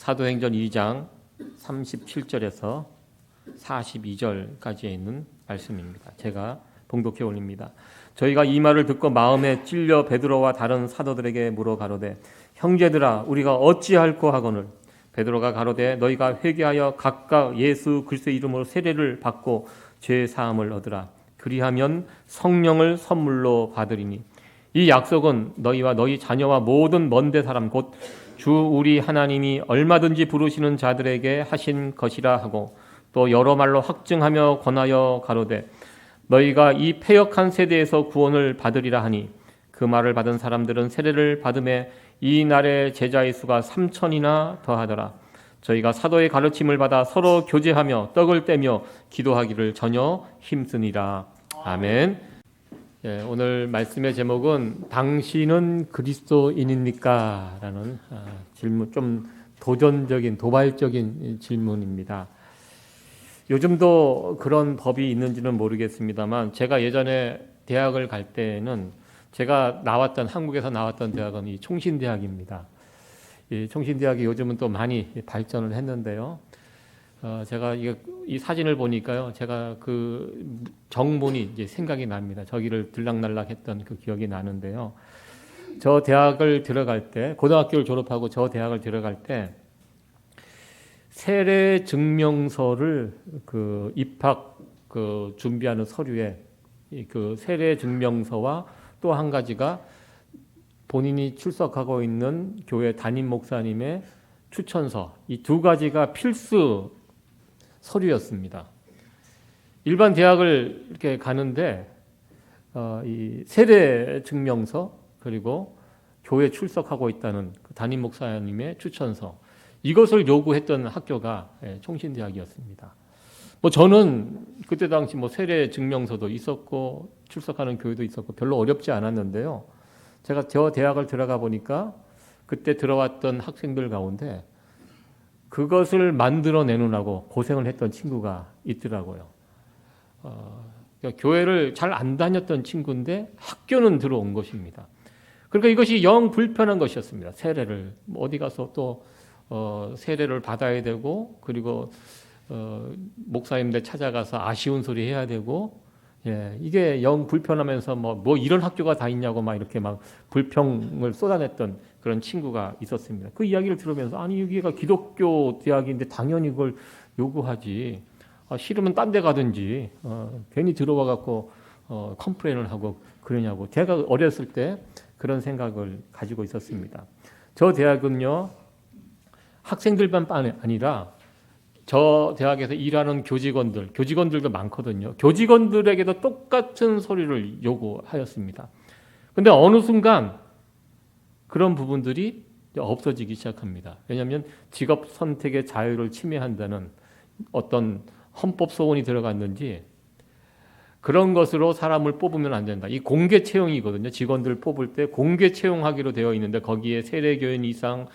사도행전 2장 37절에서 42절까지에 있는 말씀입니다. 제가 봉독해 올립니다. 저희가 이 말을 듣고 마음에 찔려 베드로와 다른 사도들에게 물어 가로되 형제들아 우리가 어찌할꼬 하거늘 베드로가 가로되 너희가 회개하여 각각 예수 그리스도의 이름으로 세례를 받고 죄 사함을 얻으라. 그리하면 성령을 선물로 받으리니 이 약속은 너희와 너희 자녀와 모든 먼데 사람 곧 주 우리 하나님이 얼마든지 부르시는 자들에게 하신 것이라 하고 또 여러 말로 확증하며 권하여 가로되 너희가 이 패역한 세대에서 구원을 받으리라 하니 그 말을 받은 사람들은 세례를 받음에 이 날의 제자의 수가 3,000이나 더하더라. 저희가 사도의 가르침을 받아 서로 교제하며 떡을 떼며 기도하기를 전혀 힘쓰니라. 아멘. 오늘 말씀의 제목은 당신은 그리스도인입니까? 라는 질문, 좀 도전적인 도발적인 질문입니다. 요즘도 그런 법이 있는지는 모르겠습니다만 제가 예전에 대학을 갈 때는 제가 한국에서 나왔던 대학은 이 총신대학입니다. 이 총신대학이 요즘은 또 많이 발전을 했는데요. 제가 이 사진을 보니까요, 제가 그 정문이 이제 생각이 납니다. 저기를 들락날락했던 그 기억이 나는데요. 저 대학을 들어갈 때, 고등학교를 졸업하고 저 대학을 들어갈 때 세례 증명서를 그 입학 그 준비하는 서류에 그 세례 증명서와 또 한 가지가 본인이 출석하고 있는 교회 담임 목사님의 추천서, 이 두 가지가 필수 서류였습니다. 일반 대학을 이렇게 가는데 이 세례 증명서 그리고 교회 출석하고 있다는 그 담임 목사님의 추천서, 이것을 요구했던 학교가 총신대학이었습니다. 저는 그때 당시 세례 증명서도 있었고 출석하는 교회도 있었고 별로 어렵지 않았는데요. 제가 저 대학을 들어가 보니까 그때 들어왔던 학생들 가운데 그것을 만들어내느라고 고생을 했던 친구가 있더라고요. 그러니까 교회를 잘 안 다녔던 친구인데 학교는 들어온 것입니다. 그러니까 이것이 영 불편한 것이었습니다. 세례를 어디 가서 또 세례를 받아야 되고, 그리고 목사님들 찾아가서 아쉬운 소리 해야 되고, 이게 영 불편하면서 뭐 이런 학교가 다 있냐고 막 이렇게 막 불평을 쏟아냈던 그런 친구가 있었습니다. 그 이야기를 들으면서 아니 여기가 기독교 대학인데 당연히 그걸 요구하지. 싫으면 딴 데 가든지 괜히 들어와 갖고 컴플레인을 하고 그러냐고. 제가 어렸을 때 그런 생각을 가지고 있었습니다. 저 대학은요, 학생들만 아니라 저 대학에서 일하는 교직원들도 많거든요. 교직원들에게도 똑같은 소리를 요구하였습니다. 그런데 어느 순간 그런 부분들이 없어지기 시작합니다. 왜냐하면 직업 선택의 자유를 침해한다는 어떤 헌법 소원이 들어갔는지 그런 것으로 사람을 뽑으면 안 된다. 이 공개 채용이거든요. 직원들 뽑을 때 공개 채용하기로 되어 있는데 거기에 세례교인 이상,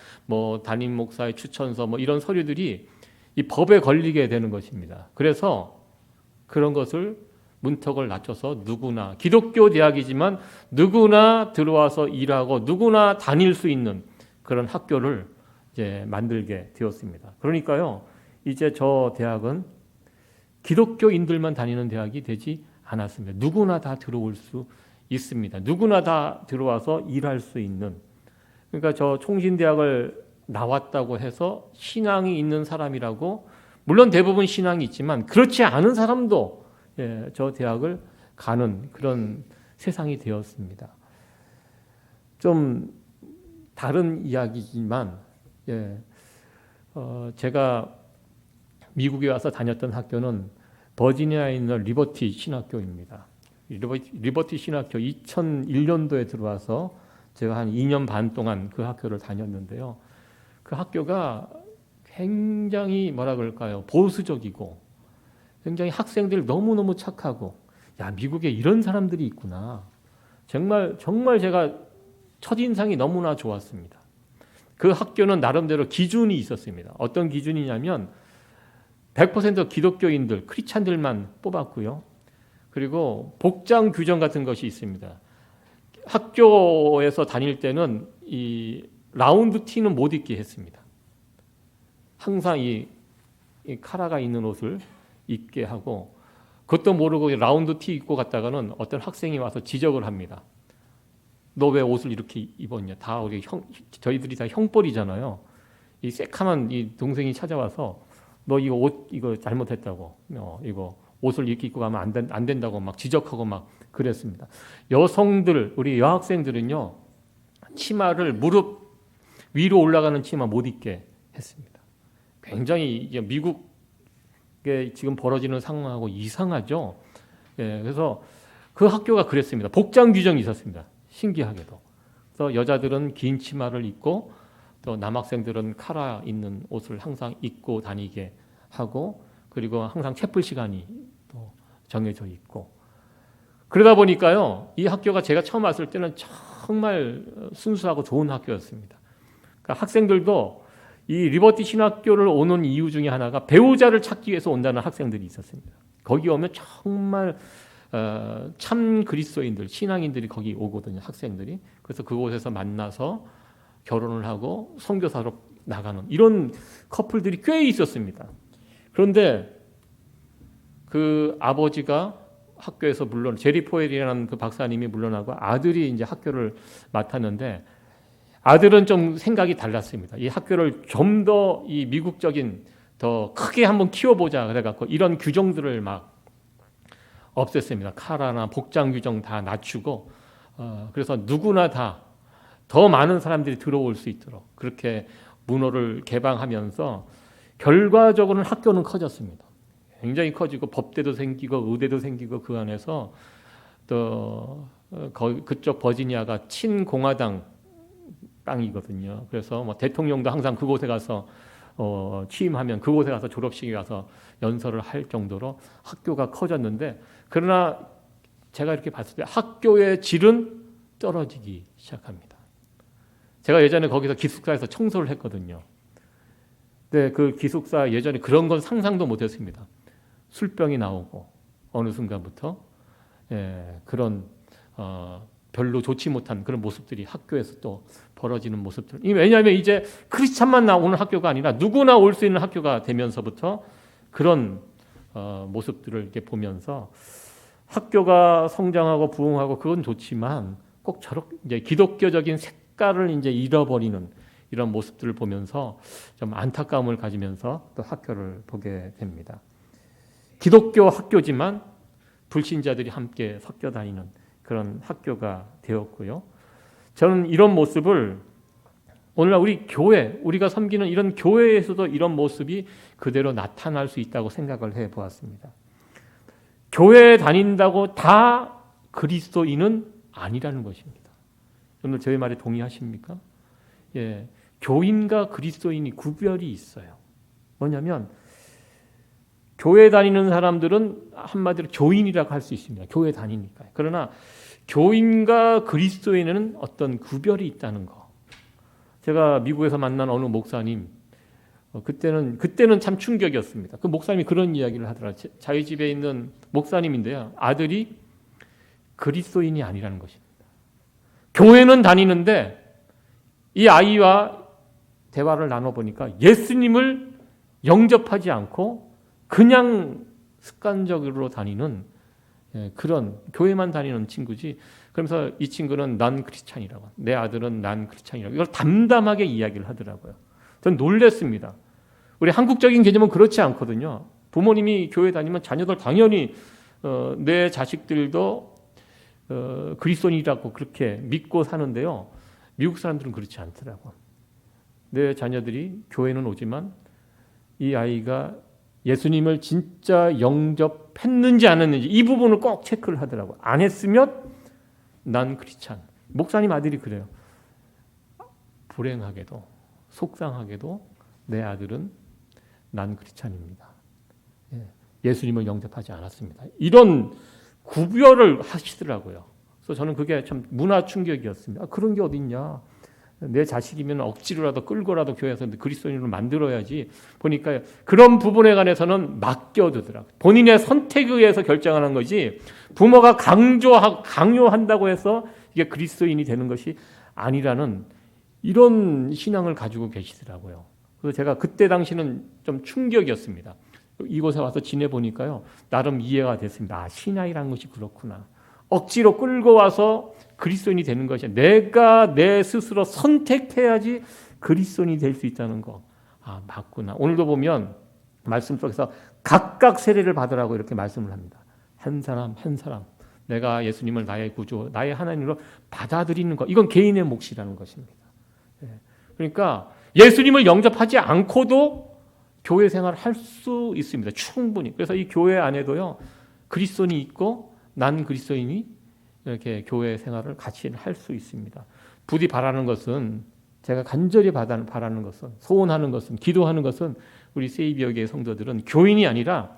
담임 목사의 추천서, 이런 서류들이 이 법에 걸리게 되는 것입니다. 그래서 그런 것을 문턱을 낮춰서 누구나, 기독교 대학이지만 누구나 들어와서 일하고 누구나 다닐 수 있는 그런 학교를 이제 만들게 되었습니다. 그러니까요, 이제 저 대학은 기독교인들만 다니는 대학이 되지 않았습니다. 누구나 다 들어올 수 있습니다. 누구나 다 들어와서 일할 수 있는. 그러니까 저 총신대학을 나왔다고 해서 신앙이 있는 사람이라고, 물론 대부분 신앙이 있지만 그렇지 않은 사람도 저 대학을 가는 그런 세상이 되었습니다. 좀 다른 이야기지만 제가 미국에 와서 다녔던 학교는 버지니아에 있는 리버티 신학교입니다. 리버티 신학교 2001년도에 들어와서 제가 한 2년 반 동안 그 학교를 다녔는데요. 그 학교가 굉장히 보수적이고 굉장히 학생들 너무너무 착하고, 미국에 이런 사람들이 있구나. 정말 제가 첫인상이 너무나 좋았습니다. 그 학교는 나름대로 기준이 있었습니다. 어떤 기준이냐면 100% 기독교인들, 크리스찬들만 뽑았고요. 그리고 복장 규정 같은 것이 있습니다. 학교에서 다닐 때는 이 라운드 티는 못 입게 했습니다. 항상 이 카라가 있는 옷을 입게 하고, 그것도 모르고 라운드 티 입고 갔다가는 어떤 학생이 와서 지적을 합니다. 너 왜 옷을 이렇게 입었냐? 다 우리 저희들이 다 형벌이잖아요. 이 새카만 이 동생이 찾아와서 너 이거 옷 이거 잘못했다고, 이거 옷을 이렇게 입고 가면 안 된다고 막 지적하고 막 그랬습니다. 여성들, 우리 여학생들은요, 치마를 무릎 위로 올라가는 치마 못 입게 했습니다. 굉장히 이게 미국에 지금 벌어지는 상황하고 이상하죠. 예, 그래서 그 학교가 그랬습니다. 복장 규정이 있었습니다. 신기하게도. 그래서 여자들은 긴 치마를 입고 또 남학생들은 카라 있는 옷을 항상 입고 다니게 하고, 그리고 항상 채플 시간이 또 정해져 있고, 그러다 보니까요, 이 학교가 제가 처음 왔을 때는 정말 순수하고 좋은 학교였습니다. 그러니까 학생들도 이 리버티 신학교를 오는 이유 중에 하나가 배우자를 찾기 위해서 온다는 학생들이 있었습니다. 거기 오면 정말 참 그리스도인들, 신앙인들이 거기 오거든요, 학생들이. 그래서 그곳에서 만나서 결혼을 하고 선교사로 나가는 이런 커플들이 꽤 있었습니다. 그런데 그 아버지가 학교에서 제리 포엘이라는 그 박사님이 물러나고 아들이 이제 학교를 맡았는데, 아들은 좀 생각이 달랐습니다. 이 학교를 좀 더 이 미국적인 더 크게 한번 키워보자 그래갖고 이런 규정들을 막 없앴습니다. 카라나 복장 규정 다 낮추고, 그래서 누구나 다 더 많은 사람들이 들어올 수 있도록 그렇게 문호를 개방하면서 결과적으로는 학교는 커졌습니다. 굉장히 커지고 법대도 생기고 의대도 생기고, 그 안에서 또 그쪽 버지니아가 친공화당 땅이거든요. 그래서 뭐 대통령도 항상 그곳에 가서 취임하면 그곳에 가서 졸업식에 가서 연설을 할 정도로 학교가 커졌는데, 그러나 제가 이렇게 봤을 때 학교의 질은 떨어지기 시작합니다. 제가 예전에 거기서 기숙사에서 청소를 했거든요. 근데 그 기숙사 예전에 그런 건 상상도 못했습니다. 술병이 나오고 어느 순간부터 그런 별로 좋지 못한 그런 모습들이 학교에서 또 벌어지는 모습들. 왜냐하면 이제 크리스찬만 나오는 학교가 아니라 누구나 올 수 있는 학교가 되면서부터 그런 모습들을 이렇게 보면서 학교가 성장하고 부흥하고 그건 좋지만 꼭 저렇게 이제 기독교적인 색깔을 이제 잃어버리는 이런 모습들을 보면서 좀 안타까움을 가지면서 또 학교를 보게 됩니다. 기독교 학교지만 불신자들이 함께 섞여 다니는 그런 학교가 되었고요. 저는 이런 모습을 오늘날 우리 교회, 우리가 섬기는 이런 교회에서도 이런 모습이 그대로 나타날 수 있다고 생각을 해보았습니다. 교회에 다닌다고 다 그리스도인은 아니라는 것입니다. 여러분 저희 말에 동의하십니까? 예, 교인과 그리스도인이 구별이 있어요. 뭐냐면 교회 다니는 사람들은 한마디로 교인이라고 할 수 있습니다. 교회 다니니까요. 그러나 교인과 그리스도인은 어떤 구별이 있다는 거. 제가 미국에서 만난 어느 목사님, 그때는 참 충격이었습니다. 그 목사님이 그런 이야기를 하더라고요. 자기 집에 있는 목사님인데요, 아들이 그리스도인이 아니라는 것입니다. 교회는 다니는데 이 아이와 대화를 나눠보니까 예수님을 영접하지 않고 그냥 습관적으로 다니는 그런 교회만 다니는 친구지. 그러면서 이 친구는 난 크리스찬이라고, 내 아들은 난 크리스찬이라고 이걸 담담하게 이야기를 하더라고요. 전 놀랐습니다. 우리 한국적인 개념은 그렇지 않거든요. 부모님이 교회 다니면 자녀들 당연히 내 자식들도 그리스도인이라고 그렇게 믿고 사는데요. 미국 사람들은 그렇지 않더라고요. 내 자녀들이 교회는 오지만 이 아이가 예수님을 진짜 영접했는지 안 했는지 이 부분을 꼭 체크를 하더라고요. 안 했으면 난 크리스찬. 목사님 아들이 그래요. 불행하게도 속상하게도 내 아들은 난 크리스찬입니다. 예수님을 영접하지 않았습니다. 이런 구별을 하시더라고요. 그래서 저는 그게 참 문화 충격이었습니다. 그런 게 어딨냐. 내 자식이면 억지로라도 끌고라도 교회에서 그리스도인으로 만들어야지. 보니까 그런 부분에 관해서는 맡겨두더라고요. 본인의 선택에 의해서 결정하는 거지 부모가 강요한다고 해서 이게 그리스도인이 되는 것이 아니라는 이런 신앙을 가지고 계시더라고요. 그래서 제가 그때 당시는 좀 충격이었습니다. 이곳에 와서 지내보니까요, 나름 이해가 됐습니다. 아, 신앙이라는 것이 그렇구나. 억지로 끌고 와서 그리스도인이 되는 것이 내가 내 스스로 선택해야지 그리스도인이 될 수 있다는 거. 아, 맞구나. 오늘도 보면 말씀 속에서 각각 세례를 받으라고 이렇게 말씀을 합니다. 한 사람 한 사람 내가 예수님을 나의 구주, 나의 하나님으로 받아들이는 것. 이건 개인의 몫이라는 것입니다. 그러니까 예수님을 영접하지 않고도 교회 생활을 할 수 있습니다. 충분히. 그래서 이 교회 안에도요, 그리스도인이 있고 난 그리스도인이 이렇게 교회 생활을 같이 할 수 있습니다. 부디 바라는 것은, 제가 간절히 바라는 것은, 소원하는 것은, 기도하는 것은 우리 세이비어교회 성도들은 교인이 아니라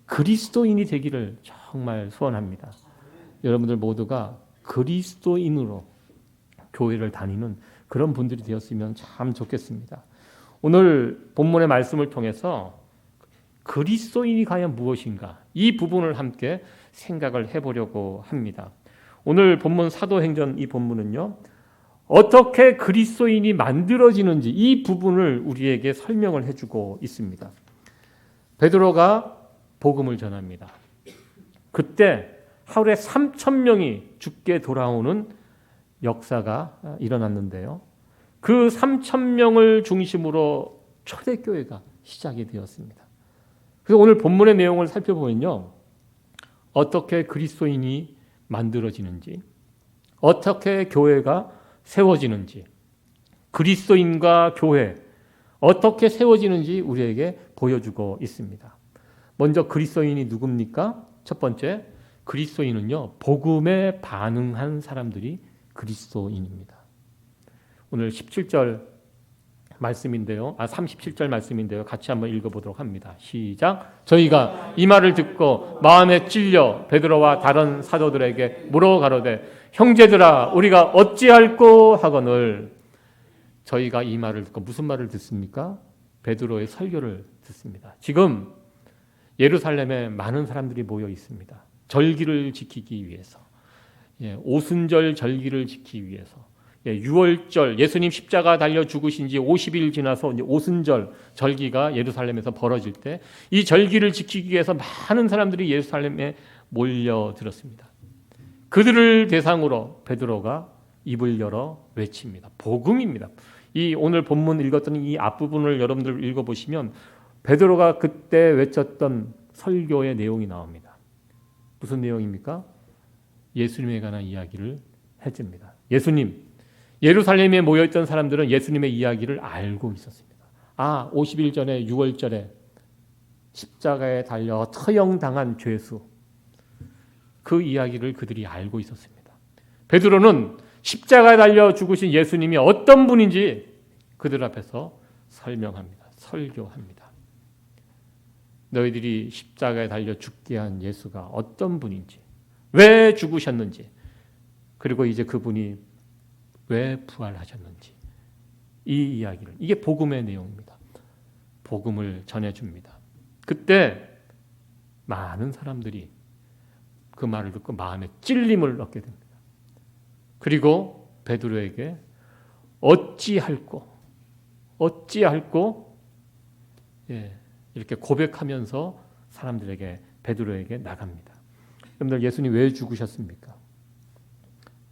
그리스도인이 되기를 정말 소원합니다. 여러분들 모두가 그리스도인으로 교회를 다니는 그런 분들이 되었으면 참 좋겠습니다. 오늘 본문의 말씀을 통해서 그리스도인이 과연 무엇인가, 이 부분을 함께 생각을 해보려고 합니다. 오늘 본문 사도행전 이 본문은요, 어떻게 그리스도인이 만들어지는지 이 부분을 우리에게 설명을 해주고 있습니다. 베드로가 복음을 전합니다. 그때 하루에 3,000명이 죽게 돌아오는 역사가 일어났는데요. 그 3,000명을 중심으로 초대교회가 시작이 되었습니다. 그래서 오늘 본문의 내용을 살펴보면요, 어떻게 그리스도인이 만들어지는지, 어떻게 교회가 세워지는지, 그리스도인과 교회 어떻게 세워지는지 우리에게 보여주고 있습니다. 먼저 그리스도인이 누굽니까? 첫 번째, 그리스도인은요, 복음에 반응한 사람들이 그리스도인입니다. 오늘 17절 말씀인데요. 37절 말씀인데요. 같이 한번 읽어보도록 합니다. 시작. 저희가 이 말을 듣고 마음에 찔려 베드로와 다른 사도들에게 물어 가로되 형제들아 우리가 어찌할꼬 하거늘. 저희가 이 말을 듣고 무슨 말을 듣습니까? 베드로의 설교를 듣습니다. 지금 예루살렘에 많은 사람들이 모여 있습니다. 절기를 지키기 위해서, 오순절 절기를 지키기 위해서, 유월절 예수님 십자가 달려 죽으신 지 50일 지나서 이제 오순절 절기가 예루살렘에서 벌어질 때 이 절기를 지키기 위해서 많은 사람들이 예루살렘에 몰려들었습니다. 그들을 대상으로 베드로가 입을 열어 외칩니다. 복음입니다. 이 오늘 본문 읽었던 이 앞부분을 여러분들 읽어보시면 베드로가 그때 외쳤던 설교의 내용이 나옵니다. 무슨 내용입니까? 예수님에 관한 이야기를 해줍니다. 예수님, 예루살렘에 모여있던 사람들은 예수님의 이야기를 알고 있었습니다. 50일 전에 6월절에 십자가에 달려 처형당한 죄수, 그 이야기를 그들이 알고 있었습니다. 베드로는 십자가에 달려 죽으신 예수님이 어떤 분인지 그들 앞에서 설명합니다. 설교합니다. 너희들이 십자가에 달려 죽게 한 예수가 어떤 분인지, 왜 죽으셨는지, 그리고 이제 그분이 왜 부활하셨는지, 이 이야기를, 이게 복음의 내용입니다. 복음을 전해줍니다. 그때 많은 사람들이 그 말을 듣고 마음에 찔림을 얻게 됩니다. 그리고 베드로에게 어찌할꼬 이렇게 고백하면서 사람들에게, 베드로에게 나갑니다. 여러분들, 예수님 왜 죽으셨습니까?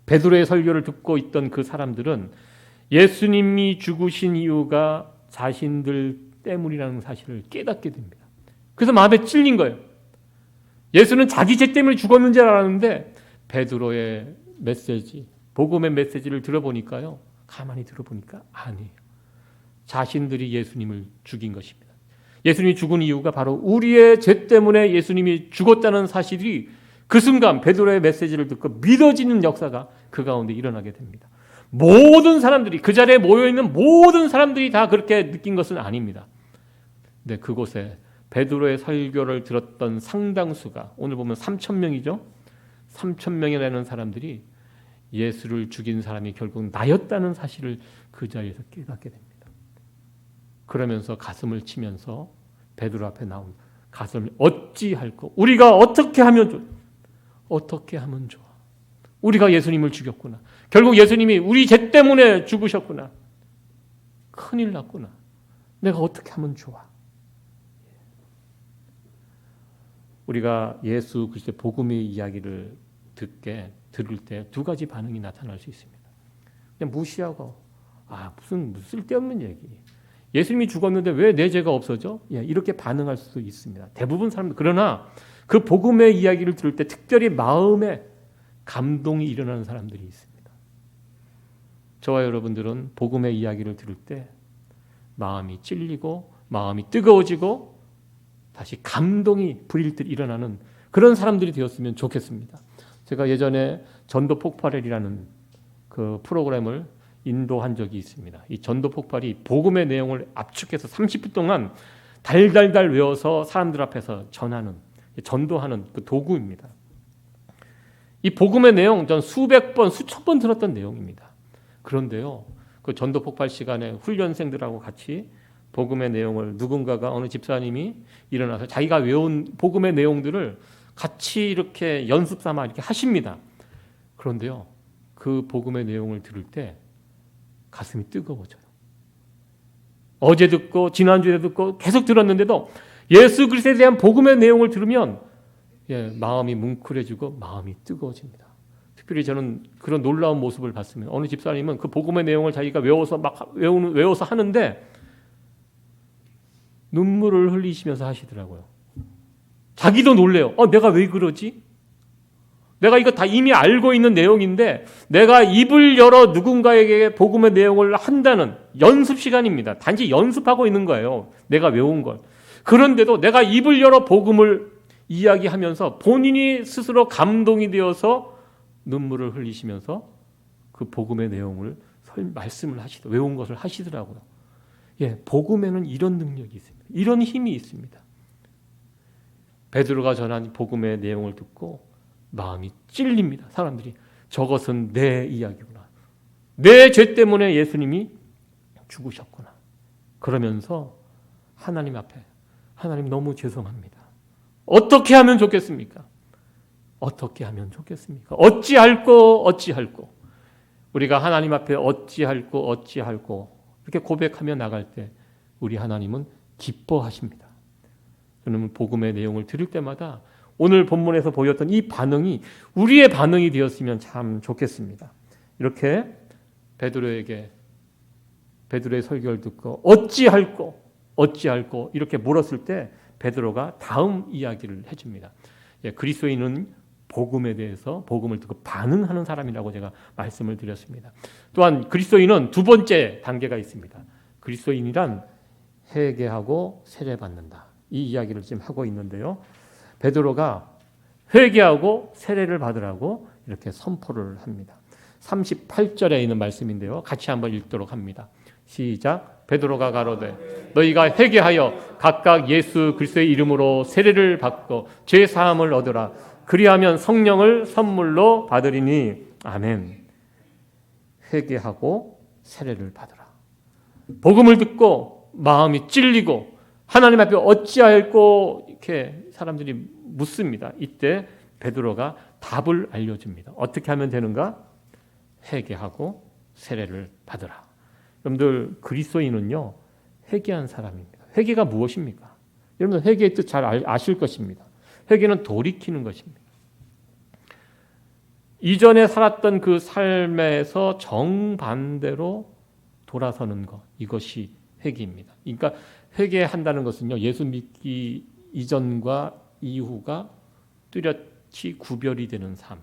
베드로의 설교를 듣고 있던 그 사람들은 예수님이 죽으신 이유가 자신들 때문이라는 사실을 깨닫게 됩니다. 그래서 마음에 찔린 거예요. 예수는 자기 죄 때문에 죽었는 줄 알았는데 베드로의 메시지, 복음의 메시지를 들어보니까요, 가만히 들어보니까 아니에요. 자신들이 예수님을 죽인 것입니다. 예수님이 죽은 이유가 바로 우리의 죄 때문에 예수님이 죽었다는 사실이 그 순간 베드로의 메시지를 듣고 믿어지는 역사가 그 가운데 일어나게 됩니다. 모든 사람들이, 그 자리에 모여있는 모든 사람들이 다 그렇게 느낀 것은 아닙니다. 근데 그곳에 베드로의 설교를 들었던 상당수가, 오늘 보면 3,000명이죠. 3,000명이라는 사람들이 예수를 죽인 사람이 결국 나였다는 사실을 그 자리에서 깨닫게 됩니다. 그러면서 가슴을 치면서 베드로 앞에 나온 가슴을 어찌할꼬, 우리가 어떻게 하면 좋아? 어떻게 하면 좋아? 우리가 예수님을 죽였구나. 결국 예수님이 우리 죄 때문에 죽으셨구나. 큰일 났구나. 내가 어떻게 하면 좋아? 우리가 예수 그리스도의 복음의 이야기를 들을 때 두 가지 반응이 나타날 수 있습니다. 그냥 무시하고 무슨 쓸데없는 얘기. 예수님이 죽었는데 왜 내 죄가 없어져? 이렇게 반응할 수도 있습니다. 대부분 사람들. 그러나 그 복음의 이야기를 들을 때 특별히 마음에 감동이 일어나는 사람들이 있습니다. 저와 여러분들은 복음의 이야기를 들을 때 마음이 찔리고 마음이 뜨거워지고 다시 감동이 불일듯 일어나는 그런 사람들이 되었으면 좋겠습니다. 제가 예전에 전도 폭발이라는 그 프로그램을 인도한 적이 있습니다. 이 전도 폭발이 복음의 내용을 압축해서 30분 동안 달달달 외워서 사람들 앞에서 전도하는 그 도구입니다. 이 복음의 내용 전 수백 번, 수천 번 들었던 내용입니다. 그런데요, 그 전도 폭발 시간에 훈련생들하고 같이 복음의 내용을 누군가가 어느 집사님이 일어나서 자기가 외운 복음의 내용들을 같이 이렇게 연습 삼아 이렇게 하십니다. 그런데요, 그 복음의 내용을 들을 때 가슴이 뜨거워져요. 어제 듣고 지난주에 듣고 계속 들었는데도 예수 그리스도에 대한 복음의 내용을 들으면 마음이 뭉클해지고 마음이 뜨거워집니다. 특별히 저는 그런 놀라운 모습을 봤습니다. 어느 집사님은 그 복음의 내용을 자기가 외워서 하는데 눈물을 흘리시면서 하시더라고요. 자기도 놀래요. 내가 왜 그러지? 내가 이거 다 이미 알고 있는 내용인데 내가 입을 열어 누군가에게 복음의 내용을 한다는 연습 시간입니다. 단지 연습하고 있는 거예요. 내가 외운 걸. 그런데도 내가 입을 열어 복음을 이야기하면서 본인이 스스로 감동이 되어서 눈물을 흘리시면서 그 복음의 내용을 말씀을 외운 것을 하시더라고요. 복음에는 이런 능력이 있습니다. 이런 힘이 있습니다. 베드로가 전한 복음의 내용을 듣고 마음이 찔립니다. 사람들이 저것은 내 이야기구나. 내 죄 때문에 예수님이 죽으셨구나. 그러면서 하나님 앞에 하나님 너무 죄송합니다. 어떻게 하면 좋겠습니까? 어떻게 하면 좋겠습니까? 어찌할꼬 우리가 하나님 앞에 어찌할꼬 이렇게 고백하며 나갈 때 우리 하나님은 기뻐하십니다. 저는 복음의 내용을 들을 때마다 오늘 본문에서 보였던 이 반응이 우리의 반응이 되었으면 참 좋겠습니다. 이렇게 베드로의 설교를 듣고 어찌할꼬 이렇게 물었을 때 베드로가 다음 이야기를 해줍니다. 그리스도인은 복음에 대해서 복음을 듣고 반응하는 사람이라고 제가 말씀을 드렸습니다. 또한 그리스도인은 두 번째 단계가 있습니다. 그리스도인이란 회개하고 세례받는다. 이 이야기를 지금 하고 있는데요. 베드로가 회개하고 세례를 받으라고 이렇게 선포를 합니다. 38절에 있는 말씀인데요. 같이 한번 읽도록 합니다. 시작. 베드로가 가로되 너희가 회개하여 각각 예수 그리스도의 이름으로 세례를 받고 죄 사함을 얻으라. 그리하면 성령을 선물로 받으리니 아멘. 회개하고 세례를 받으라. 복음을 듣고 마음이 찔리고 하나님 앞에 어찌할꼬 이렇게 사람들이 묻습니다. 이때 베드로가 답을 알려줍니다. 어떻게 하면 되는가? 회개하고 세례를 받으라. 여러분들 그리스도인은요 회개한 사람입니다. 회개가 무엇입니까? 여러분 회개의 뜻 잘 아실 것입니다. 회개는 돌이키는 것입니다. 이전에 살았던 그 삶에서 정반대로 돌아서는 것, 이것이 회개입니다. 그러니까 회개한다는 것은요 예수 믿기 이전과 이후가 뚜렷이 구별이 되는 삶,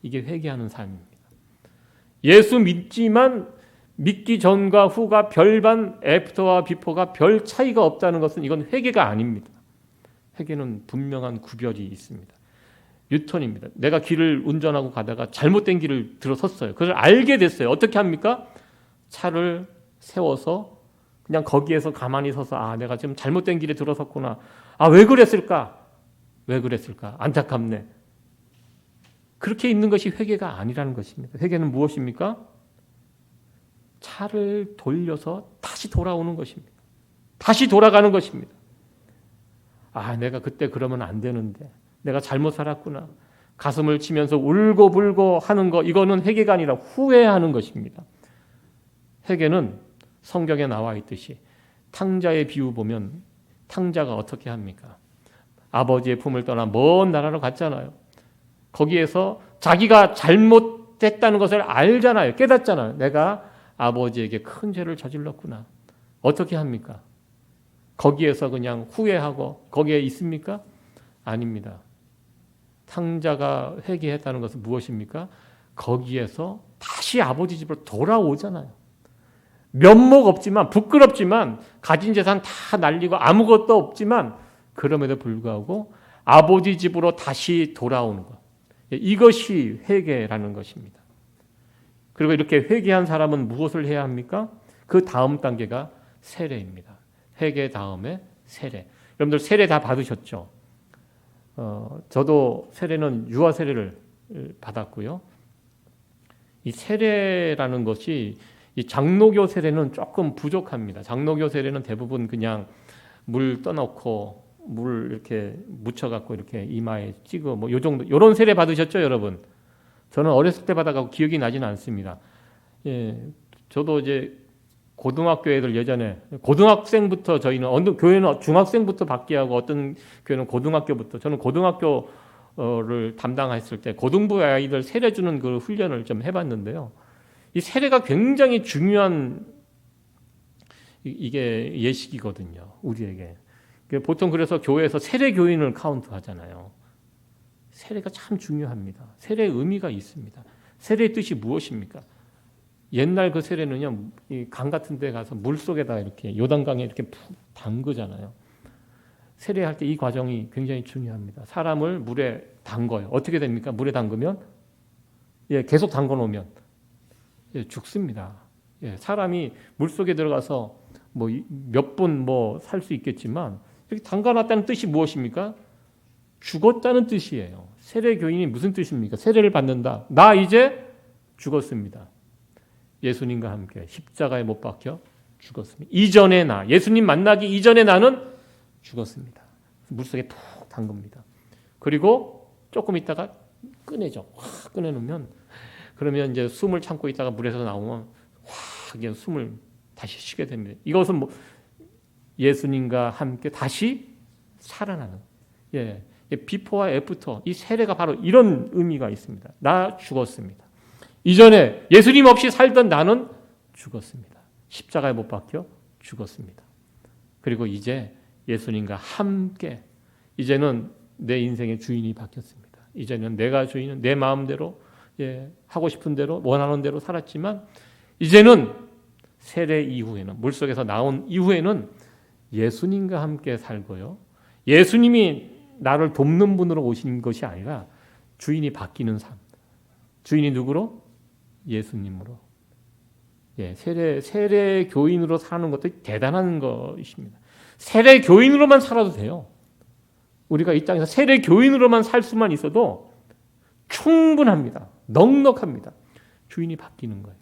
이게 회개하는 삶입니다. 예수 믿지만 믿기 전과 후가 별반, 애프터와 비포가 별 차이가 없다는 것은 이건 회개가 아닙니다. 회개는 분명한 구별이 있습니다. 유턴입니다. 내가 길을 운전하고 가다가 잘못된 길을 들어섰어요. 그걸 알게 됐어요. 어떻게 합니까? 차를 세워서 그냥 거기에서 가만히 서서 내가 지금 잘못된 길에 들어섰구나. 왜 그랬을까? 안타깝네. 그렇게 있는 것이 회개가 아니라는 것입니다. 회개는 무엇입니까? 차를 돌려서 다시 돌아오는 것입니다. 다시 돌아가는 것입니다. 내가 그때 그러면 안 되는데 내가 잘못 살았구나. 가슴을 치면서 울고불고 하는 거, 이거는 회개가 아니라 후회하는 것입니다. 회개는 성경에 나와 있듯이 탕자의 비유 보면 탕자가 어떻게 합니까? 아버지의 품을 떠나 먼 나라로 갔잖아요. 거기에서 자기가 잘못됐다는 것을 알잖아요. 깨닫잖아요. 내가 아버지에게 큰 죄를 저질렀구나. 어떻게 합니까? 거기에서 그냥 후회하고 거기에 있습니까? 아닙니다. 탕자가 회개했다는 것은 무엇입니까? 거기에서 다시 아버지 집으로 돌아오잖아요. 면목 없지만, 부끄럽지만, 가진 재산 다 날리고 아무것도 없지만, 그럼에도 불구하고 아버지 집으로 다시 돌아오는 것. 이것이 회개라는 것입니다. 그리고 이렇게 회개한 사람은 무엇을 해야 합니까? 그 다음 단계가 세례입니다. 회개 다음에 세례. 여러분들 세례 다 받으셨죠? 저도 세례는 유아 세례를 받았고요. 이 세례라는 것이 이 장로교 세례는 조금 부족합니다. 장로교 세례는 대부분 그냥 물 떠놓고 물 이렇게 묻혀갖고 이렇게 이마에 찍어 뭐 요 정도 요런 세례 받으셨죠, 여러분? 저는 어렸을 때 받아가고 기억이 나지는 않습니다. 예, 저도 이제 고등학교 애들 예전에 고등학생부터 저희는 어느 교회는 중학생부터 받게 하고 어떤 교회는 고등학교부터 저는 고등학교를 담당했을 때 고등부 아이들 세례 주는 그 훈련을 좀 해봤는데요. 이 세례가 굉장히 중요한 이게 예식이거든요. 우리에게. 보통 그래서 교회에서 세례 교인을 카운트하잖아요. 세례가 참 중요합니다. 세례의 의미가 있습니다. 세례의 뜻이 무엇입니까? 옛날 그 세례는요, 이 강 같은 데 가서 물 속에다 이렇게 요단강에 이렇게 푹 담그잖아요. 세례할 때 이 과정이 굉장히 중요합니다. 사람을 물에 담궈요. 어떻게 됩니까? 물에 담그면 계속 담궈 놓으면 죽습니다. 사람이 물 속에 들어가서 뭐 몇 분 뭐 살 수 있겠지만 이렇게 담가놨다는 뜻이 무엇입니까? 죽었다는 뜻이에요. 세례 교인이 무슨 뜻입니까? 세례를 받는다. 나 이제 죽었습니다. 예수님과 함께 십자가에 못 박혀 죽었습니다. 이전에 나, 예수님 만나기 이전에 나는 죽었습니다. 물속에 푹 담급니다. 그리고 조금 있다가 꺼내죠. 확 꺼내놓으면 그러면 이제 숨을 참고 있다가 물에서 나오면 확 이제 숨을 다시 쉬게 됩니다. 이것은 뭐 예수님과 함께 다시 살아나는 비포와 애프터 이 세례가 바로 이런 의미가 있습니다. 나 죽었습니다. 이전에 예수님 없이 살던 나는 죽었습니다. 십자가에 못 박혀 죽었습니다. 그리고 이제 예수님과 함께 이제는 내 인생의 주인이 바뀌었습니다. 이제는 내가 주인은 내 마음대로 하고 싶은 대로 원하는 대로 살았지만 이제는 세례 이후에는 물속에서 나온 이후에는 예수님과 함께 살고요. 예수님이 나를 돕는 분으로 오신 것이 아니라 주인이 바뀌는 삶. 주인이 누구로? 예수님으로. 세례 교인으로 사는 것도 대단한 것입니다. 세례 교인으로만 살아도 돼요. 우리가 이 땅에서 세례 교인으로만 살 수만 있어도 충분합니다. 넉넉합니다. 주인이 바뀌는 거예요.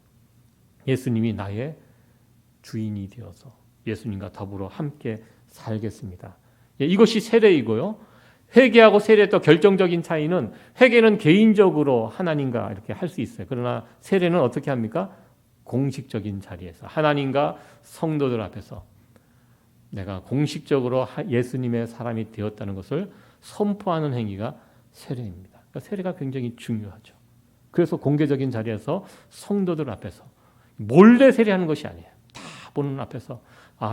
예수님이 나의 주인이 되어서 예수님과 더불어 함께 살겠습니다. 이것이 세례이고요. 회개하고 세례의 또 결정적인 차이는 회개는 개인적으로 하나님과 이렇게 할 수 있어요. 그러나 세례는 어떻게 합니까? 공식적인 자리에서 하나님과 성도들 앞에서 내가 공식적으로 예수님의 사람이 되었다는 것을 선포하는 행위가 세례입니다. 그러니까 세례가 굉장히 중요하죠. 그래서 공개적인 자리에서 성도들 앞에서 몰래 세례하는 것이 아니에요. 다 보는 앞에서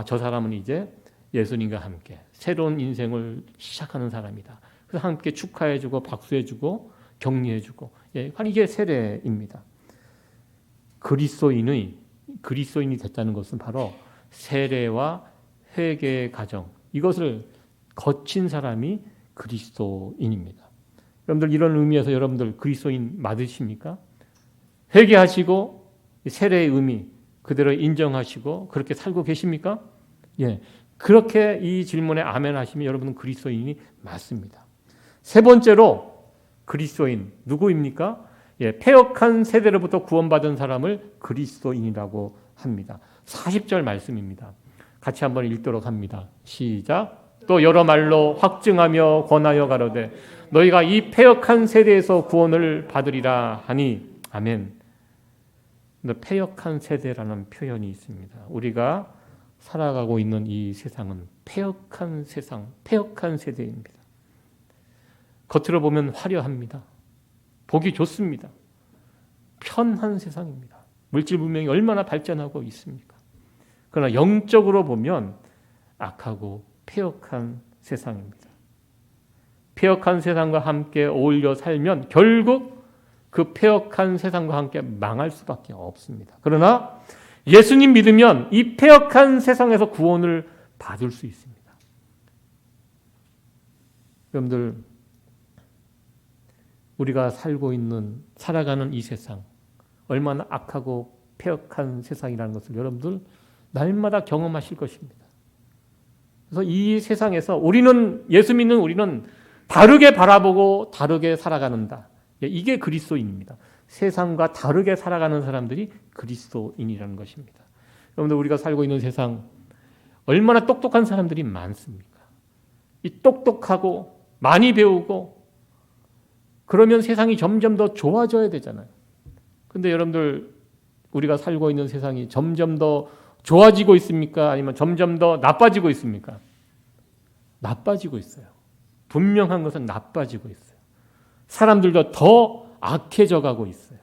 저 사람은 이제 예수님과 함께 새로운 인생을 시작하는 사람이다. 그래서 함께 축하해주고 박수해주고 격려해주고 이게 세례입니다. 그리스도인이 됐다는 것은 바로 세례와 회개의 과정 이것을 거친 사람이 그리스도인입니다. 여러분들 이런 의미에서 여러분들 그리스도인 맞으십니까? 회개하시고 세례의 의미 그대로 인정하시고 그렇게 살고 계십니까? 그렇게 이 질문에 아멘 하시면 여러분은 그리스도인이 맞습니다. 세 번째로 그리스도인 누구입니까? 패역한 세대로부터 구원받은 사람을 그리스도인이라고 합니다. 40절 말씀입니다. 같이 한번 읽도록 합니다. 시작. 또 여러 말로 확증하며 권하여 가로되 너희가 이 패역한 세대에서 구원을 받으리라 하니 아멘. 패역한 세대라는 표현이 있습니다. 우리가 살아가고 있는 이 세상은 패역한 세상, 패역한 세대입니다. 겉으로 보면 화려합니다. 보기 좋습니다. 편한 세상입니다. 물질 문명이 얼마나 발전하고 있습니까? 그러나 영적으로 보면 악하고 패역한 세상입니다. 패역한 세상과 함께 어울려 살면 결국 그 패역한 세상과 함께 망할 수밖에 없습니다. 그러나 예수님 믿으면 이 패역한 세상에서 구원을 받을 수 있습니다. 여러분들, 우리가 살아가는 이 세상, 얼마나 악하고 패역한 세상이라는 것을 여러분들 날마다 경험하실 것입니다. 그래서 이 세상에서 예수 믿는 우리는 다르게 바라보고 다르게 살아가는다. 이게 그리스도인입니다. 세상과 다르게 살아가는 사람들이 그리스도인이라는 것입니다. 여러분들, 우리가 살고 있는 세상 얼마나 똑똑한 사람들이 많습니까? 이 똑똑하고 많이 배우고 그러면 세상이 점점 더 좋아져야 되잖아요. 근데 여러분들, 우리가 살고 있는 세상이 점점 더 좋아지고 있습니까? 아니면 점점 더 나빠지고 있습니까? 나빠지고 있어요. 분명한 것은 나빠지고 있어요. 사람들도 더 악해져 가고 있어요.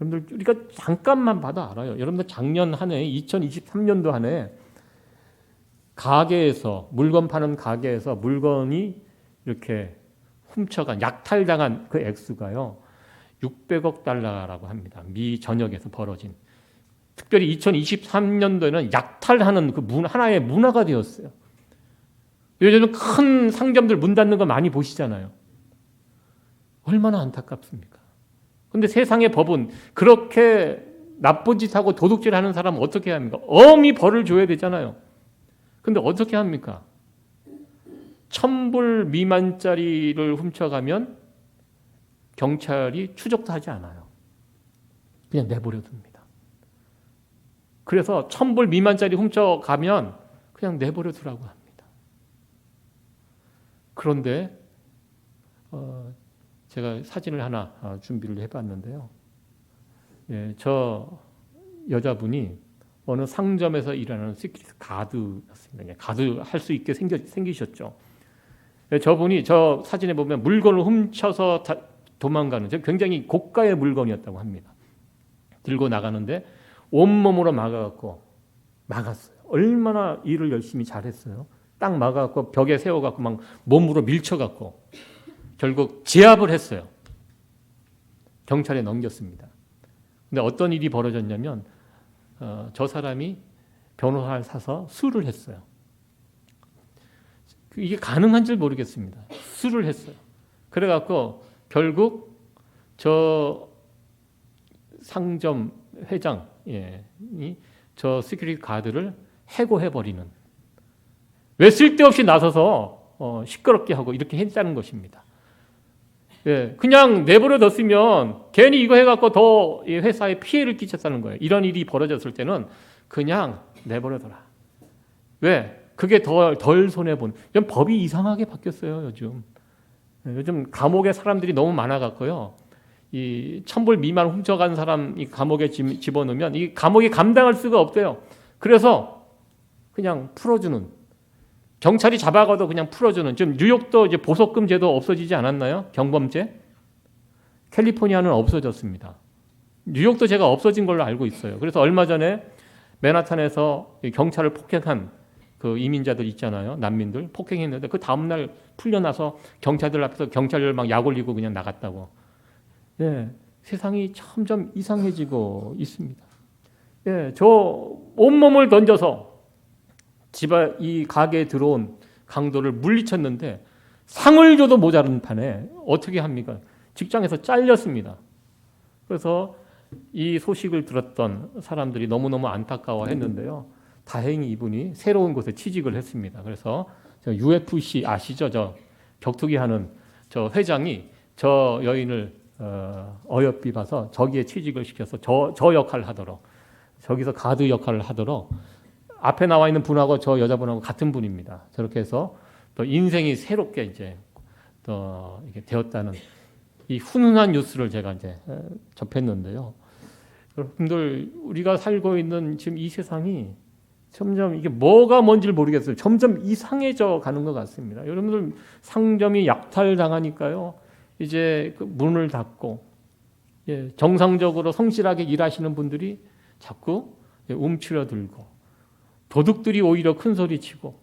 여러분들, 우리가 잠깐만 봐도 알아요. 여러분들, 작년 한 해, 2023년도 한 해 가게에서, 물건 파는 가게에서 물건이 이렇게 훔쳐간, 약탈당한 그 액수가요 600억 달러라고 합니다. 미 전역에서 벌어진. 특별히 2023년도에는 약탈하는 그 하나의 문화가 되었어요. 요즘 큰 상점들 문 닫는 거 많이 보시잖아요. 얼마나 안타깝습니까? 그런데 세상의 법은 그렇게 나쁜 짓하고 도둑질하는 사람은 어떻게 합니까? 엄히 벌을 줘야 되잖아요. 그런데 어떻게 합니까? 1,000불 미만짜리를 훔쳐가면 경찰이 추적도 하지 않아요. 그냥 내버려 둡니다. 그래서 1,000불 미만짜리 훔쳐가면 그냥 내버려 두라고 합니다. 그런데 제가 사진을 하나 준비를 해봤는데요. 예, 저 여자분이 어느 상점에서 일하는 시큐리티 가드였습니다. 가드 할 수 있게 생기셨죠. 예, 저분이 저 사진에 보면 물건을 훔쳐서 도망가는 굉장히 고가의 물건이었다고 합니다. 들고 나가는데 온몸으로 막았어요. 얼마나 일을 열심히 잘했어요. 딱 막아갖고 벽에 세워갖고 막 몸으로 밀쳐갖고 결국 제압을 했어요. 경찰에 넘겼습니다. 근데 어떤 일이 벌어졌냐면 저 사람이 변호사를 사서 수를 했어요. 이게 가능한지 모르겠습니다. 수를 했어요. 그래갖고 결국 저 상점 회장이 저 시큐리티 가드를 해고해버리는, 왜 쓸데없이 나서서 시끄럽게 하고 이렇게 했다는 것입니다. 예, 그냥 내버려 뒀으면 괜히 이거 해갖고 더 회사에 피해를 끼쳤다는 거예요. 이런 일이 벌어졌을 때는 그냥 내버려둬라. 왜? 그게 덜 손해본. 법이 이상하게 바뀌었어요, 요즘. 요즘 감옥에 사람들이 너무 많아갖고요. 이 1,000불 미만 훔쳐간 사람 이 감옥에 집어넣으면 이 감옥이 감당할 수가 없대요. 그래서 그냥 풀어주는, 경찰이 잡아가도 그냥 풀어주는. 지금 뉴욕도 이제 보석금 제도 없어지지 않았나요? 경범죄? 캘리포니아는 없어졌습니다. 뉴욕도 제가 없어진 걸로 알고 있어요. 그래서 얼마 전에 맨하탄에서 경찰을 폭행한 그 이민자들 있잖아요. 난민들 폭행했는데 그 다음날 풀려나서 경찰들 앞에서 경찰을 막 약 올리고 그냥 나갔다고. 예, 세상이 점점 이상해지고 있습니다. 예, 저 온몸을 던져서 이 가게에 들어온 강도를 물리쳤는데 상을 줘도 모자른 판에 어떻게 합니까? 직장에서 잘렸습니다. 그래서 이 소식을 들었던 사람들이 너무너무 안타까워했는데요. 다행히 이분이 새로운 곳에 취직을 했습니다. 그래서 저 UFC 아시죠? 저 격투기 하는 저 회장이 저 여인을 어여삐 봐서 저기에 취직을 시켜서 저 역할을 하도록, 저기서 가드 역할을 하도록, 앞에 나와 있는 분하고 저 여자분하고 같은 분입니다. 저렇게 해서 또 인생이 새롭게 이제 또 이게 되었다는 이 훈훈한 뉴스를 제가 이제 접했는데요. 여러분들, 우리가 살고 있는 지금 이 세상이 점점 이게 뭐가 뭔지를 모르겠어요. 점점 이상해져 가는 것 같습니다. 여러분들 상점이 약탈당하니까요. 이제 그 문을 닫고 정상적으로 성실하게 일하시는 분들이 자꾸 움츠러들고 도둑들이 오히려 큰 소리 치고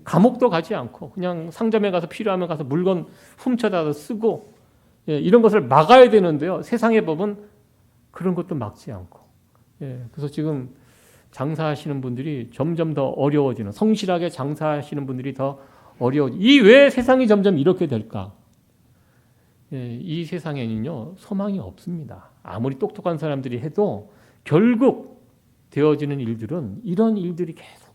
감옥도 가지 않고 그냥 상점에 가서 필요하면 가서 물건 훔쳐다가 쓰고 이런 것을 막아야 되는데요. 세상의 법은 그런 것도 막지 않고 그래서 지금 장사하시는 분들이 점점 더 어려워지는 성실하게 장사하시는 분들이 더 어려워지는 이 왜 세상이 점점 이렇게 될까? 이 세상에는요 소망이 없습니다. 아무리 똑똑한 사람들이 해도 결국 되어지는 일들은 이런 일들이 계속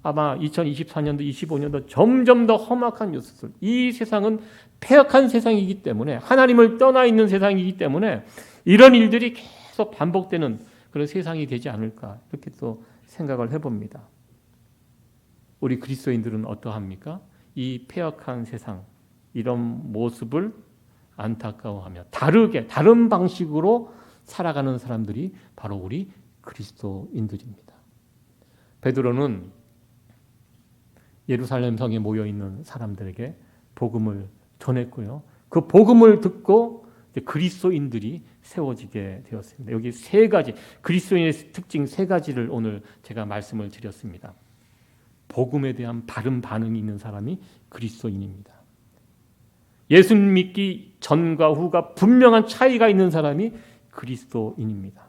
아마 2024년도 25년도 점점 더 험악한 뉴스들 이 세상은 패역한 세상이기 때문에 하나님을 떠나 있는 세상이기 때문에 이런 일들이 계속 반복되는 그런 세상이 되지 않을까 이렇게 또 생각을 해봅니다. 우리 그리스도인들은 어떠합니까? 이 패역한 세상 이런 모습을 안타까워하며 다른 방식으로 살아가는 사람들이 바로 우리 그리스도인들입니다. 베드로는 예루살렘 성에 모여 있는 사람들에게 복음을 전했고요. 그 복음을 듣고 그리스도인들이 세워지게 되었습니다. 여기 세 가지 그리스도인의 특징 세 가지를 오늘 제가 말씀을 드렸습니다. 복음에 대한 바른 반응이 있는 사람이 그리스도인입니다. 예수 믿기 전과 후가 분명한 차이가 있는 사람이 그리스도인입니다.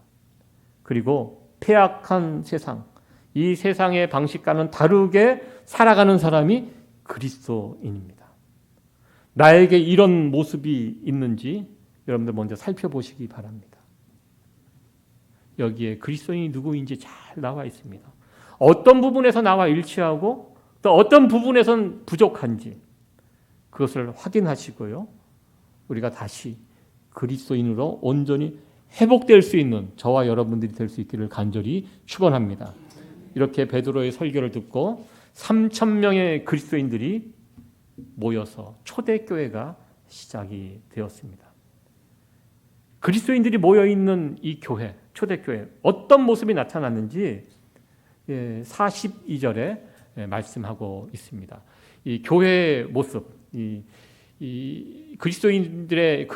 그리고 패악한 세상, 이 세상의 방식과는 다르게 살아가는 사람이 그리스도인입니다. 나에게 이런 모습이 있는지 여러분들 먼저 살펴보시기 바랍니다. 여기에 그리스도인이 누구인지 잘 나와 있습니다. 어떤 부분에서 나와 일치하고 또 어떤 부분에선 부족한지 그것을 확인하시고요. 우리가 다시 그리스도인으로 온전히 회복될 수 있는 저와 여러분들이 될 수 있기를 간절히 축원합니다. 이렇게 베드로의 설교를 듣고 3,000명의 그리스도인들이 모여서 초대교회가 시작이 되었습니다. 그리스도인들이 모여있는 이 교회, 초대교회 어떤 모습이 나타났는지 42절에 말씀하고 있습니다. 이 교회의 모습, 이 그리스도인들의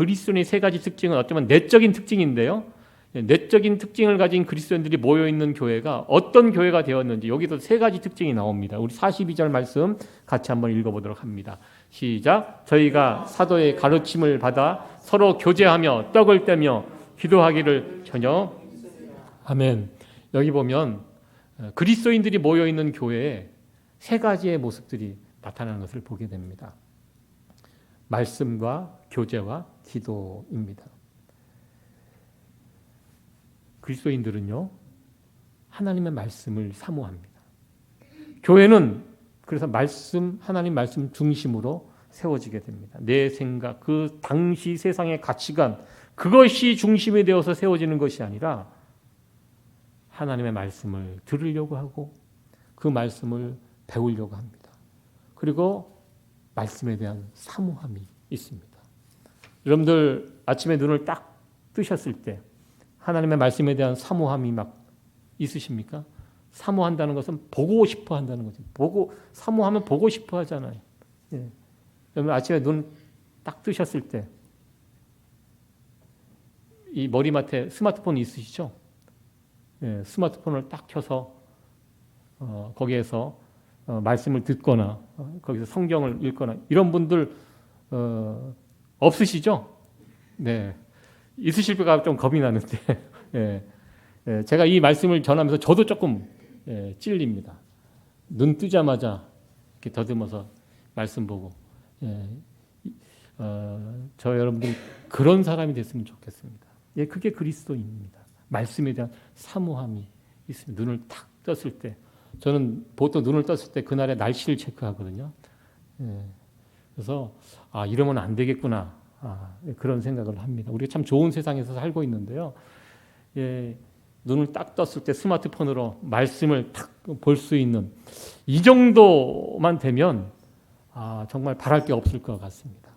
세 가지 특징은 어쩌면 내적인 특징인데요. 내적인 특징을 가진 그리스도인들이 모여있는 교회가 어떤 교회가 되었는지 여기서 세 가지 특징이 나옵니다. 우리 42절 말씀 같이 한번 읽어보도록 합니다. 시작. 저희가 사도의 가르침을 받아 서로 교제하며 떡을 떼며 기도하기를 전혀 아멘. 여기 보면 그리스도인들이 모여있는 교회에 세 가지의 모습들이 나타나는 것을 보게 됩니다. 말씀과 교제와 기도입니다. 그리스도인들은요 하나님의 말씀을 사모합니다. 교회는 그래서 하나님 말씀 중심으로 세워지게 됩니다. 내 생각, 그 당시 세상의 가치관 그것이 중심이 되어서 세워지는 것이 아니라 하나님의 말씀을 들으려고 하고 그 말씀을 배우려고 합니다. 그리고 말씀에 대한 사모함이 있습니다. 여러분들 아침에 눈을 딱 뜨셨을 때 하나님의 말씀에 대한 사모함이 막 있으십니까? 사모한다는 것은 보고 싶어 한다는 거죠. 사모하면 보고 싶어 하잖아요. 여러분 아침에 눈 딱 뜨셨을 때 이 머리맡에 스마트폰 있으시죠? 스마트폰을 딱 켜서 거기에서 말씀을 듣거나 거기서 성경을 읽거나 이런 분들 없으시죠? 네, 있으실까 좀 겁이 나는데 제가 이 말씀을 전하면서 저도 조금 찔립니다. 눈 뜨자마자 이렇게 더듬어서 말씀 보고 저 여러분들 그런 사람이 됐으면 좋겠습니다. 그게 그리스도인입니다. 말씀에 대한 사모함이 있습니다. 눈을 탁 떴을 때 저는 보통 눈을 떴을 때 그날의 날씨를 체크하거든요. 그래서 이러면 안 되겠구나 그런 생각을 합니다. 우리가 참 좋은 세상에서 살고 있는데요. 눈을 딱 떴을 때 스마트폰으로 말씀을 탁 볼 수 있는 이 정도만 되면 정말 바랄 게 없을 것 같습니다.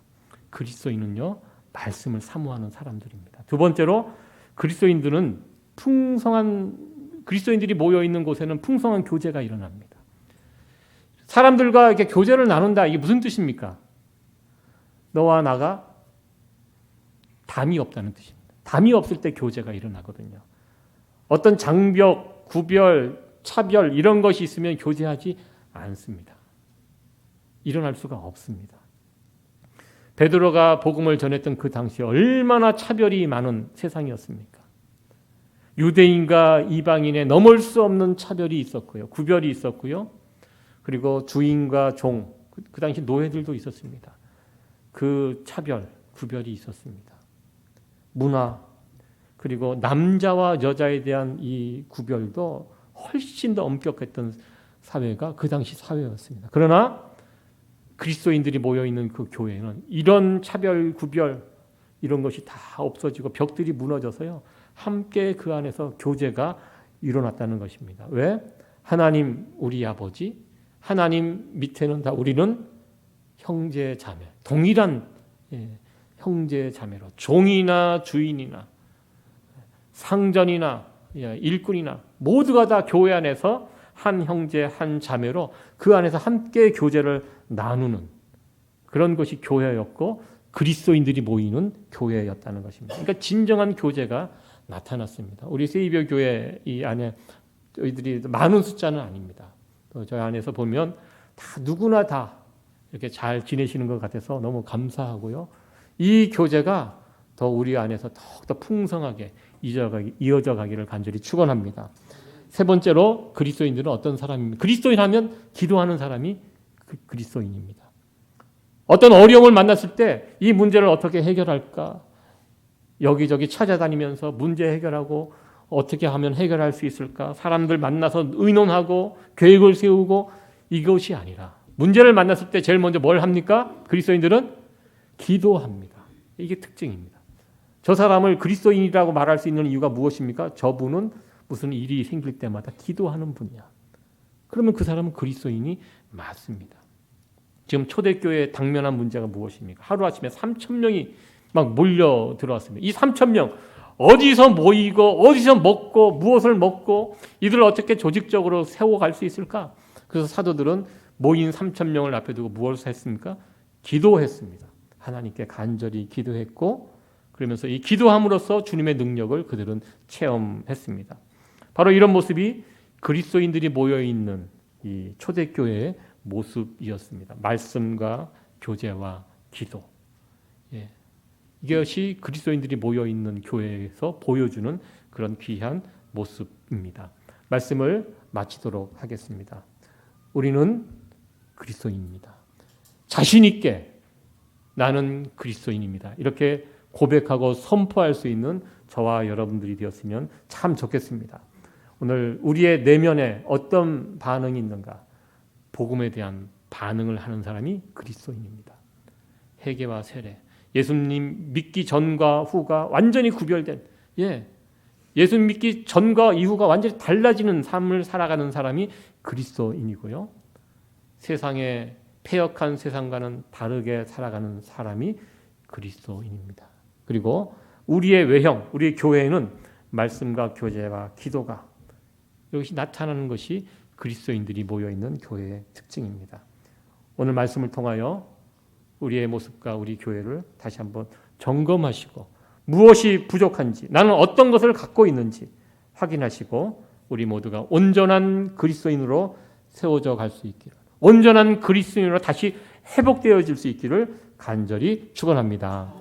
그리스도인은요 말씀을 사모하는 사람들입니다. 두 번째로 그리스도인들은 풍성한 그리스도인들이 모여 있는 곳에는 풍성한 교제가 일어납니다. 사람들과 이렇게 교제를 나눈다. 이게 무슨 뜻입니까? 너와 나가 담이 없다는 뜻입니다. 담이 없을 때 교제가 일어나거든요. 어떤 장벽, 구별, 차별 이런 것이 있으면 교제하지 않습니다. 일어날 수가 없습니다. 베드로가 복음을 전했던 그 당시에 얼마나 차별이 많은 세상이었습니까? 유대인과 이방인의 넘을 수 없는 차별이 있었고요. 구별이 있었고요. 그리고 주인과 종, 그 당시 노예들도 있었습니다. 그 차별, 구별이 있었습니다. 문화, 그리고 남자와 여자에 대한 이 구별도 훨씬 더 엄격했던 사회가 그 당시 사회였습니다. 그러나 그리스도인들이 모여있는 그 교회는 이런 차별, 구별 이런 것이 다 없어지고 벽들이 무너져서요. 함께 그 안에서 교제가 일어났다는 것입니다. 왜? 하나님 우리 아버지, 하나님 밑에는 다 우리는 형제 자매, 동일한 형제 자매로 종이나 주인이나 상전이나 일꾼이나 모두가 다 교회 안에서 한 형제 한 자매로 그 안에서 함께 교제를 나누는 그런 것이 교회였고 그리스도인들이 모이는 교회였다는 것입니다. 그러니까 진정한 교제가 나타났습니다. 우리 세이비어 교회 이 안에 저희들이 많은 숫자는 아닙니다. 또 저희 안에서 보면 다 누구나 다 이렇게 잘 지내시는 것 같아서 너무 감사하고요. 이 교제가 더 우리 안에서 더욱더 풍성하게 이어져 가기를 간절히 축원합니다. 세 번째로 그리스도인들은 어떤 사람입니까? 그리스도인 하면 기도하는 사람이 그리스도인입니다. 어떤 어려움을 만났을 때 이 문제를 어떻게 해결할까? 여기저기 찾아다니면서 문제 해결하고 어떻게 하면 해결할 수 있을까? 사람들 만나서 의논하고 계획을 세우고 이것이 아니라 문제를 만났을 때 제일 먼저 뭘 합니까? 그리스도인들은 기도합니다. 이게 특징입니다. 저 사람을 그리스도인이라고 말할 수 있는 이유가 무엇입니까? 저분은 무슨 일이 생길 때마다 기도하는 분이야. 그러면 그 사람은 그리스도인이 맞습니다. 지금 초대교회에 당면한 문제가 무엇입니까? 하루아침에 3,000명이 막 몰려 들어왔습니다. 이 3,000명 어디서 모이고 어디서 먹고 무엇을 먹고 이들을 어떻게 조직적으로 세워갈 수 있을까? 그래서 사도들은 모인 3,000명을 앞에 두고 무엇을 했습니까? 기도했습니다. 하나님께 간절히 기도했고 그러면서 이 기도함으로써 주님의 능력을 그들은 체험했습니다. 바로 이런 모습이 그리스도인들이 모여있는 이 초대교회의 모습이었습니다. 말씀과 교제와 기도. 이것이 그리스도인들이 모여있는 교회에서 보여주는 그런 귀한 모습입니다. 말씀을 마치도록 하겠습니다. 우리는 그리스도인입니다. 자신 있게 나는 그리스도인입니다. 이렇게 고백하고 선포할 수 있는 저와 여러분들이 되었으면 참 좋겠습니다. 오늘 우리의 내면에 어떤 반응이 있는가? 복음에 대한 반응을 하는 사람이 그리스도인입니다. 회개와 세례, 예수님 믿기 전과 후가 완전히 구별된, 예수님 믿기 전과 이후가 완전히 달라지는 삶을 살아가는 사람이 그리스도인이고요. 세상의 패역한 세상과는 다르게 살아가는 사람이 그리스도인입니다. 그리고 우리의 외형, 우리의 교회에는 말씀과 교제와 기도가 이것이 나타나는 것이 그리스도인들이 모여있는 교회의 특징입니다. 오늘 말씀을 통하여 우리의 모습과 우리 교회를 다시 한번 점검하시고 무엇이 부족한지 나는 어떤 것을 갖고 있는지 확인하시고 우리 모두가 온전한 그리스도인으로 세워져 갈 수 있기를 온전한 그리스도인으로 다시 회복되어질 수 있기를 간절히 축원합니다.